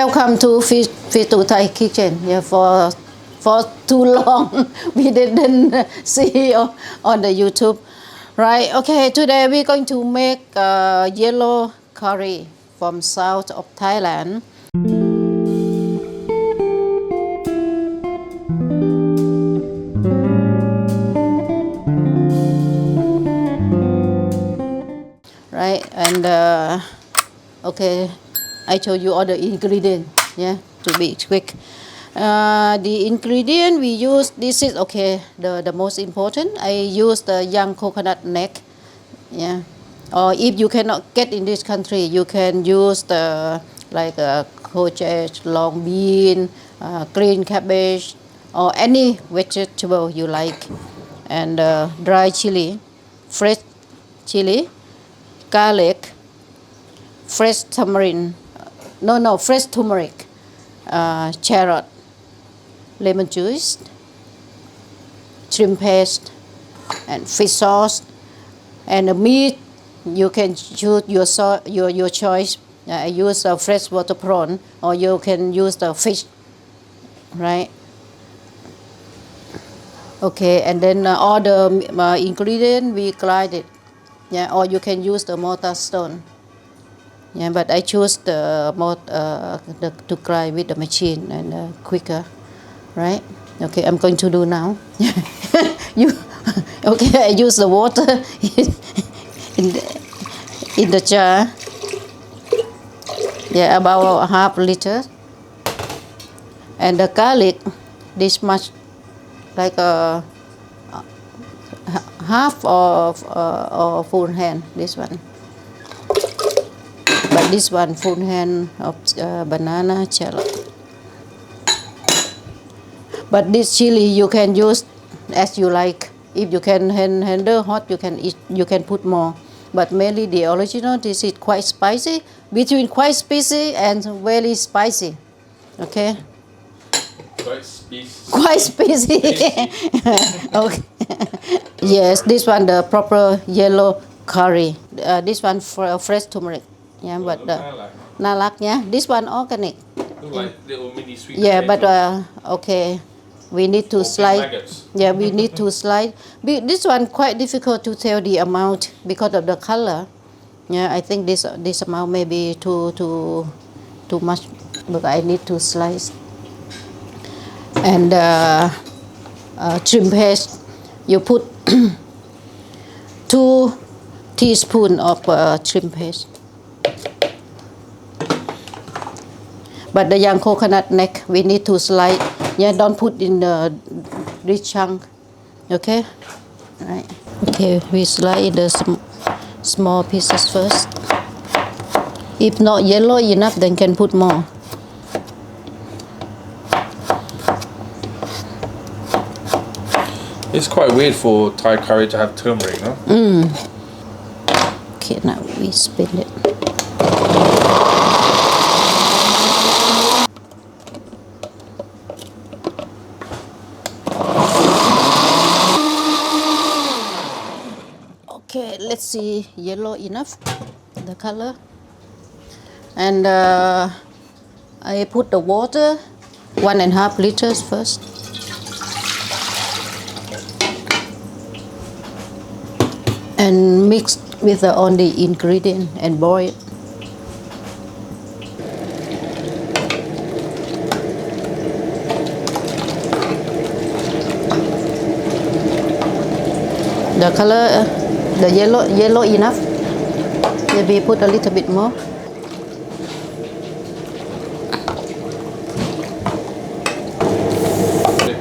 Welcome to Fitous Thai kitchen. Yeah, for too long we didn't see on the YouTube. Right, okay, today we're going to make yellow curry from south of Thailand. Right, and okay, I show you all the ingredients, yeah, to be quick. The ingredient we use, this is okay, the most important. I use the young coconut neck, yeah. Or if you cannot get in this country, you can use the like courgette, long bean, green cabbage, or any vegetable you like, and dry chili, fresh chili, garlic, fresh tamarind, fresh turmeric, carrot, lemon juice, shrimp paste, and fish sauce. And the meat, you can choose your choice. I use a freshwater prawn, or you can use the fish, right? Okay, and then all the ingredient we grind it, yeah, or you can use the mortar stone. Yeah, but I choose to grind with the machine and quicker, right? Okay, I'm going to do now. Okay, I use the water in the jar. Yeah, about half liter. And the garlic, this much, like a half or full hand. This one. But this one full hand of banana shallot. But this chili you can use as you like. If you can handle hot, you can put more. But mainly the original, this is quite spicy, between quite spicy and very spicy. Okay. Quite spicy. Quite spicy. Okay. Yes, this one the proper yellow curry. This one for fresh turmeric. Yeah, but nalak, yeah. This one organic. Look like little mini sweet yeah, potatoes. but okay. We need to slice. Yeah, we need to slice. This one quite difficult to tell the amount because of the color. Yeah, I think this amount may be too much, but I need to slice. And shrimp paste, you put 2 teaspoons of shrimp paste. But the young coconut neck, we need to slice. Yeah, don't put in the rich chunk. Okay, right. Okay, we slice the small pieces first. If not yellow enough, then can put more. It's quite weird for Thai curry to have turmeric, no? Okay, now we spin it. Okay, let's see, yellow enough, the color. And I put the water, 1.5 liters first. And mix with all the ingredient and boil it. The color, the yellow enough. Maybe put a little bit more.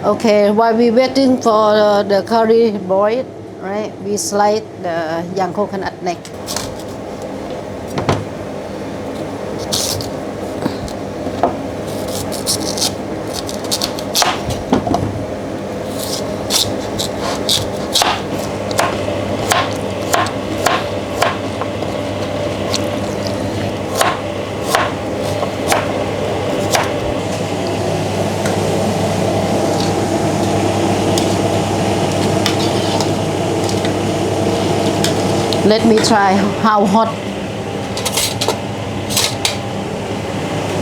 Okay, while we waiting for the curry boil, right? We slice the young coconut neck. Let me try how hot.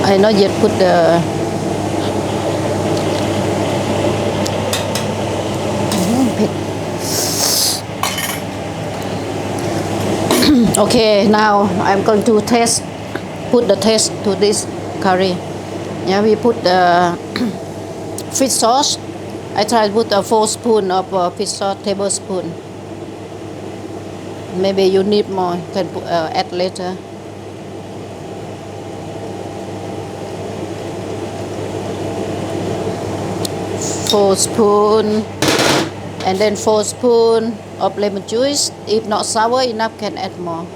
I not yet put the okay, now I'm going to put the taste to this curry. Yeah, we put the fish sauce. I try to put a 4 spoon of fish sauce, tablespoon. Maybe you need more, you can add later. Four spoon, and then 4 spoon of lemon juice. If not sour enough, can add more.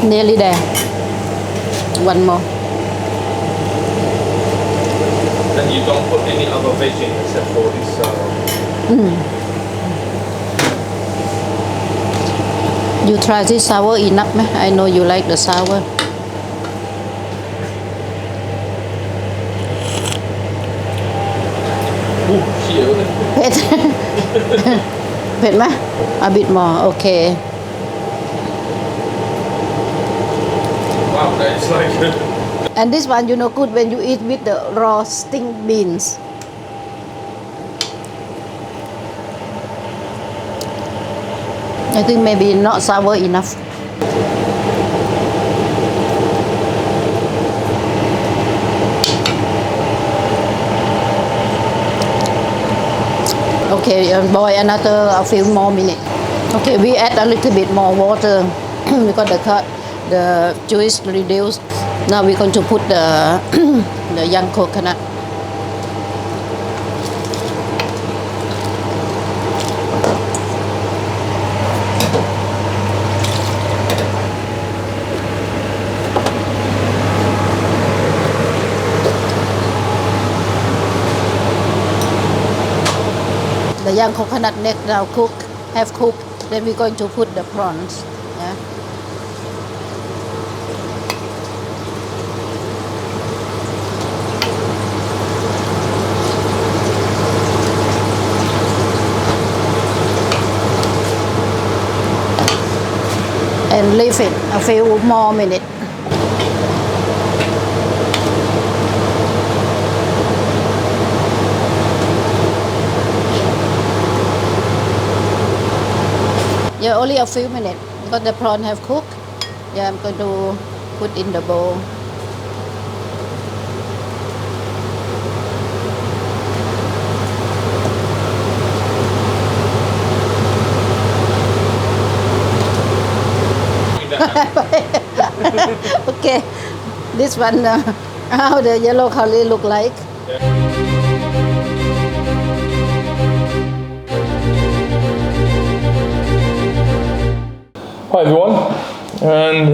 Nearly there. One more. Then you don't put any other veg in except for this. You try this sour enough, meh? I know you like the sour. Here. เผ็ด เผ็ดไหม A bit more, okay. Wow, that is like. And this one, you know, good when you eat with the raw string beans. I think maybe not sour enough. Okay, boil another a few more minutes. Okay, we add a little bit more water because the juice reduced. Now we're going to put the the young coconut. The young coconut next now have cooked. Then we're going to put the prawns. Yeah. And leave it a few more minutes. Yeah, only a few minutes because the prawn have cooked. Yeah, I'm going to put in the bowl. Okay, this one, how the yellow curry look like. Hi everyone, and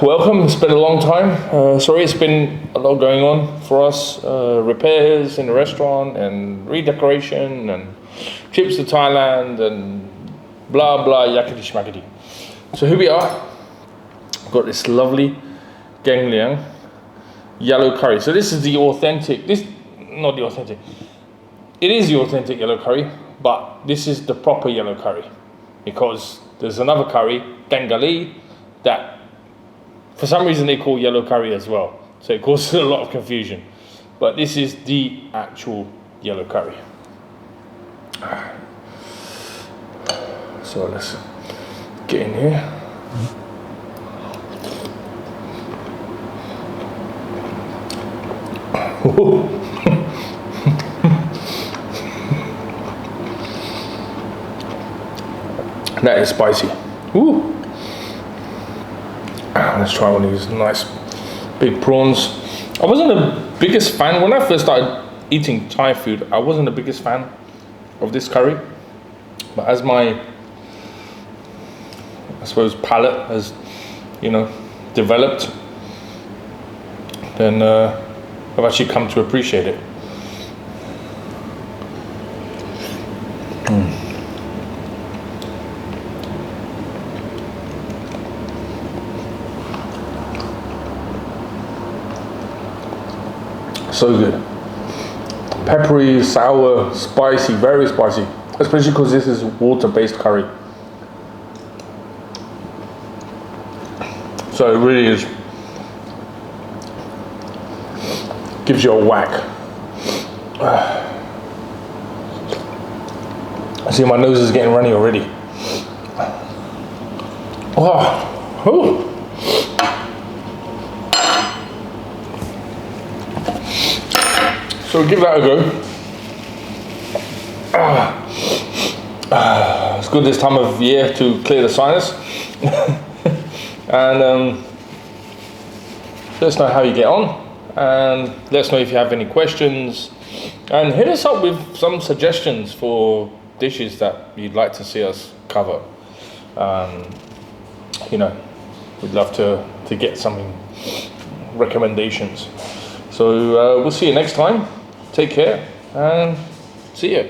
welcome. It's been a long time. Sorry, it's been a lot going on for us. Repairs in the restaurant and redecoration and trips to Thailand and blah blah yakety schmackety. So here we are. Got this lovely Gaeng Leung yellow curry. So this is the authentic. Not the authentic. It is the authentic yellow curry, but this is the proper yellow curry. Because there's another curry, Gaeng Gari, that for some reason they call yellow curry as well. So it causes a lot of confusion. But this is the actual yellow curry. So let's get in here. That is spicy. Ooh. Let's try one of these nice big prawns. I wasn't the biggest fan when I first started eating Thai food. I wasn't the biggest fan of this curry, but as my, I suppose, palate has, developed, then I've actually come to appreciate it. So good. Peppery, sour, spicy, very spicy. Especially because this is water-based curry. So it really is, gives you a whack. I see my nose is getting runny already. Oh, oh. So give that a go. It's good this time of year to clear the sinus. And let us know how you get on, and let us know if you have any questions, and hit us up with some suggestions for dishes that you'd like to see us cover. You know, we'd love to get some recommendations. So we'll see you next time. Take care and see you.